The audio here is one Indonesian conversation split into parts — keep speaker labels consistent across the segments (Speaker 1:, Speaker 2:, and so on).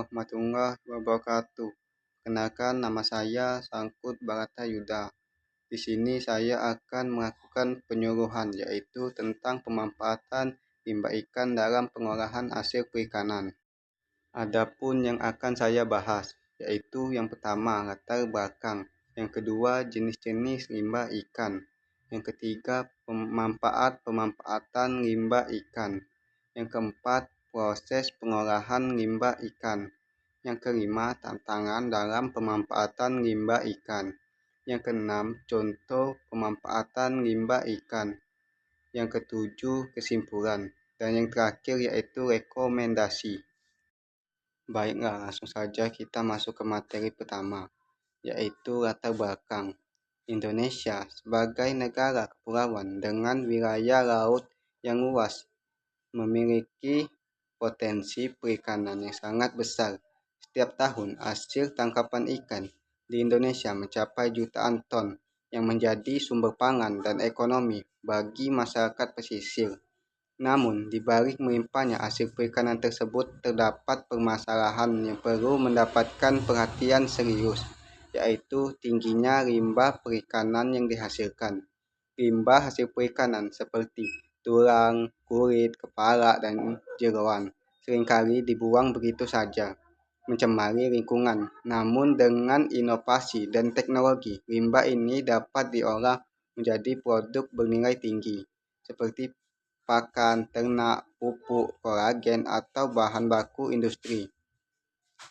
Speaker 1: warahmatullahi wabarakatuh. Kenalkan, nama saya Sangkut Baratayuda. Di sini saya akan melakukan penyuluhan, yaitu tentang pemanfaatan limbah ikan dalam pengolahan hasil perikanan. Adapun yang akan saya bahas, yaitu yang pertama latar belakang, yang kedua jenis-jenis limbah ikan, yang ketiga pemanfaatan limbah ikan, yang keempat proses pengolahan limbah ikan, yang kelima tantangan dalam pemanfaatan limbah ikan, yang keenam contoh pemanfaatan limbah ikan, yang ketujuh kesimpulan, dan yang terakhir yaitu rekomendasi. Baiklah, langsung saja kita masuk ke materi pertama, yaitu latar belakang. Indonesia sebagai negara kepulauan dengan wilayah laut yang luas memiliki potensi perikanan yang sangat besar. Setiap tahun hasil tangkapan ikan di Indonesia mencapai jutaan ton yang menjadi sumber pangan dan ekonomi bagi masyarakat pesisir. Namun, di balik melimpahnya hasil perikanan tersebut terdapat permasalahan yang perlu mendapatkan perhatian serius, yaitu tingginya limbah perikanan yang dihasilkan. Limbah hasil perikanan seperti tulang, kulit, kepala, dan jeroan seringkali dibuang begitu saja, mencemari lingkungan. Namun dengan inovasi dan teknologi, limbah ini dapat diolah menjadi produk bernilai tinggi, seperti pakan ternak, pupuk, kolagen, atau bahan baku industri.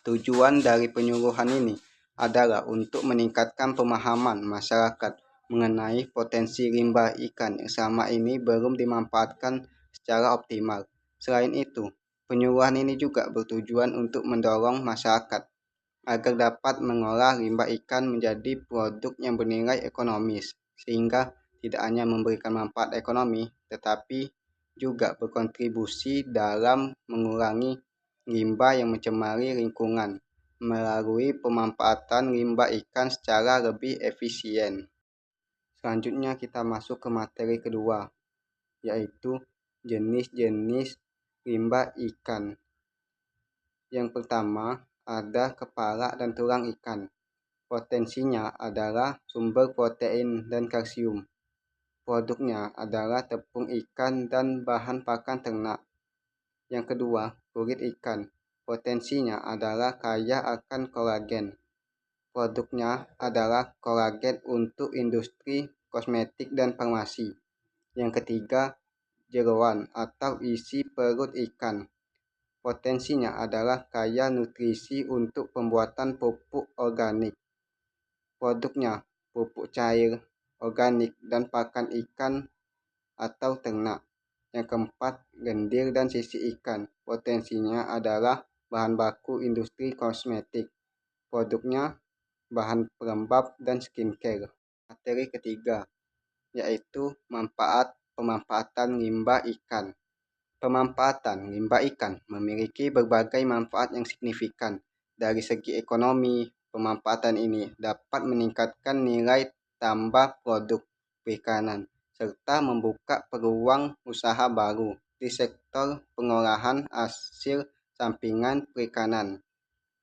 Speaker 1: Tujuan dari penyuluhan ini adalah untuk meningkatkan pemahaman masyarakat mengenai potensi limbah ikan yang selama ini belum dimanfaatkan secara optimal. Selain itu, penyuluhan ini juga bertujuan untuk mendorong masyarakat agar dapat mengolah limbah ikan menjadi produk yang bernilai ekonomis, sehingga tidak hanya memberikan manfaat ekonomi, tetapi juga berkontribusi dalam mengurangi limbah yang mencemari lingkungan melalui pemanfaatan limbah ikan secara lebih efisien. Selanjutnya kita masuk ke materi kedua, yaitu jenis-jenis limbah ikan. Yang pertama ada kepala dan tulang ikan. Potensinya adalah sumber protein dan kalsium. Produknya adalah tepung ikan dan bahan pakan ternak. Yang kedua, kulit ikan. Potensinya adalah kaya akan kolagen. Produknya adalah kolagen untuk industri kosmetik dan farmasi. Yang ketiga, jeroan atau isi perut ikan. Potensinya adalah kaya nutrisi untuk pembuatan pupuk organik. Produknya pupuk cair, organik, dan pakan ikan atau ternak. Yang keempat, lendir dan sisi ikan. Potensinya adalah bahan baku industri kosmetik. Produknya bahan pelembab dan skincare. Materi ketiga, yaitu pemanfaatan limbah ikan. Pemanfaatan limbah ikan memiliki berbagai manfaat yang signifikan. Dari segi ekonomi, pemanfaatan ini dapat meningkatkan nilai tambah produk perikanan serta membuka peluang usaha baru di sektor pengolahan hasil sampingan perikanan.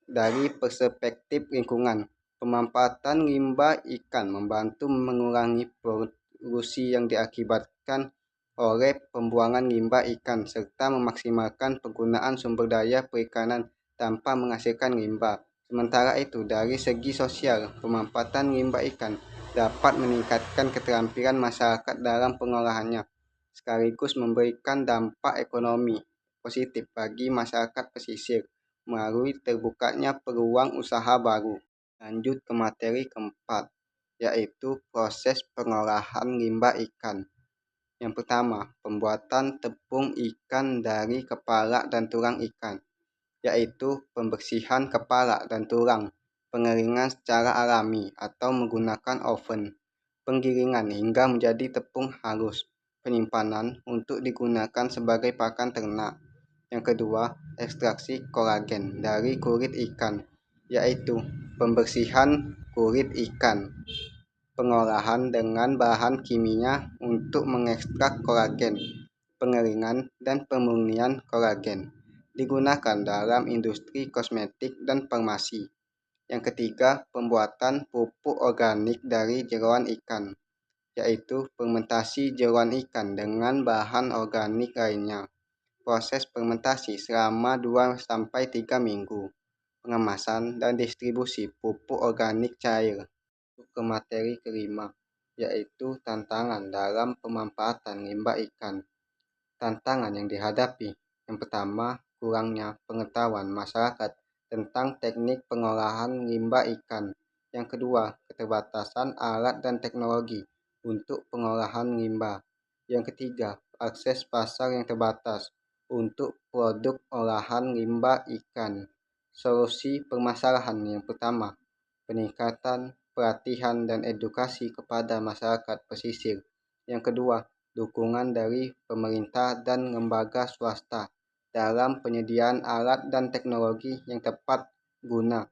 Speaker 1: Dari perspektif lingkungan, pemanfaatan limbah ikan membantu mengurangi polusi yang diakibatkan oleh pembuangan limbah ikan serta memaksimalkan penggunaan sumber daya perikanan tanpa menghasilkan limbah. Sementara itu, dari segi sosial, pemanfaatan limbah ikan dapat meningkatkan keterampilan masyarakat dalam pengolahannya, sekaligus memberikan dampak ekonomi positif bagi masyarakat pesisir melalui terbukanya peluang usaha baru. Lanjut ke materi keempat, yaitu proses pengolahan limbah ikan. Yang pertama, pembuatan tepung ikan dari kepala dan tulang ikan, yaitu pembersihan kepala dan tulang, pengeringan secara alami atau menggunakan oven, penggilingan hingga menjadi tepung halus, penyimpanan untuk digunakan sebagai pakan ternak. Yang kedua, ekstraksi kolagen dari kulit ikan, yaitu pembersihan kulit ikan, pengolahan dengan bahan kimia untuk mengekstrak kolagen, pengeringan dan pemurnian kolagen. digunakan dalam industri kosmetik dan farmasi. Yang ketiga, pembuatan pupuk organik dari jeroan ikan, yaitu fermentasi jeroan ikan dengan bahan organik lainnya. Proses fermentasi selama 2-3 minggu. Pengemasan dan distribusi pupuk organik cair. Ke materi kelima, yaitu tantangan dalam pemanfaatan limbah ikan. Tantangan yang dihadapi, yang pertama, kurangnya pengetahuan masyarakat tentang teknik pengolahan limbah ikan. Yang kedua, keterbatasan alat dan teknologi untuk pengolahan limbah. Yang ketiga, akses pasar yang terbatas untuk produk olahan limbah ikan. Solusi permasalahan yang pertama, peningkatan pelatihan dan edukasi kepada masyarakat pesisir. Yang kedua, dukungan dari pemerintah dan lembaga swasta dalam penyediaan alat dan teknologi yang tepat guna.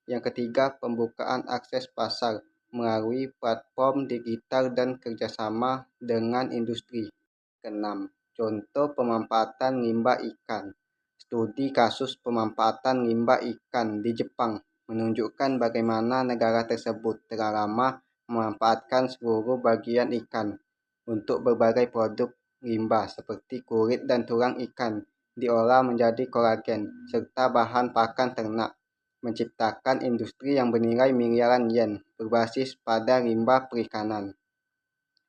Speaker 1: Yang ketiga, pembukaan akses pasar melalui platform digital dan kerjasama dengan industri. Keenam, contoh pemanfaatan limbah ikan. Studi kasus pemanfaatan limbah ikan di Jepang menunjukkan bagaimana negara tersebut telah lama memanfaatkan seluruh bagian ikan untuk berbagai produk limbah seperti kulit dan tulang ikan diolah menjadi kolagen serta bahan pakan ternak, menciptakan industri yang bernilai miliaran yen berbasis pada limbah perikanan.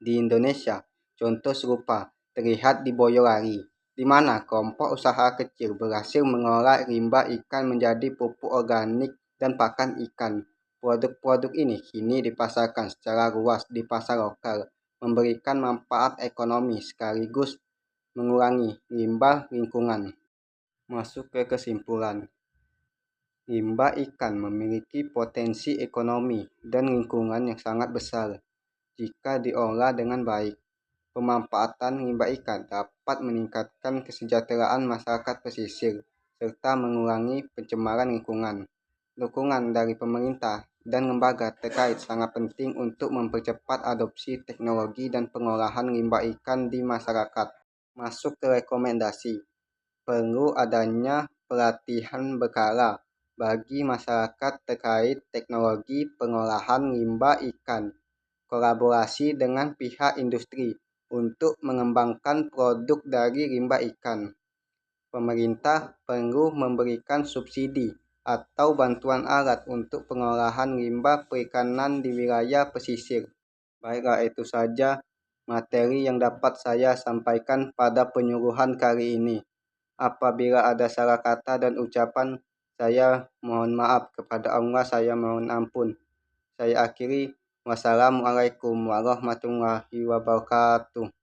Speaker 1: Di Indonesia, contoh serupa terlihat di Boyolali, di mana kelompok usaha kecil berhasil mengolah limbah ikan menjadi pupuk organik dan pakan ikan. Produk-produk ini kini dipasarkan secara luas di pasar lokal, memberikan manfaat ekonomi sekaligus mengurangi limbah lingkungan. Masuk ke kesimpulan, limbah ikan memiliki potensi ekonomi dan lingkungan yang sangat besar jika diolah dengan baik. Pemanfaatan limbah ikan dapat meningkatkan kesejahteraan masyarakat pesisir serta mengurangi pencemaran lingkungan. Dukungan dari pemerintah dan lembaga terkait sangat penting untuk mempercepat adopsi teknologi dan pengolahan limbah ikan di masyarakat. Masuk ke rekomendasi. Perlu adanya pelatihan berkala bagi masyarakat terkait teknologi pengolahan limbah ikan. Kolaborasi dengan pihak industri untuk mengembangkan produk dari limbah ikan. Pemerintah perlu memberikan subsidi atau bantuan alat untuk pengolahan limbah perikanan di wilayah pesisir. Baiklah, itu saja materi yang dapat saya sampaikan pada penyuluhan kali ini. Apabila ada salah kata dan ucapan, saya mohon maaf. Kepada Allah saya mohon ampun. Saya akhiri. Wassalamualaikum warahmatullahi wabarakatuh.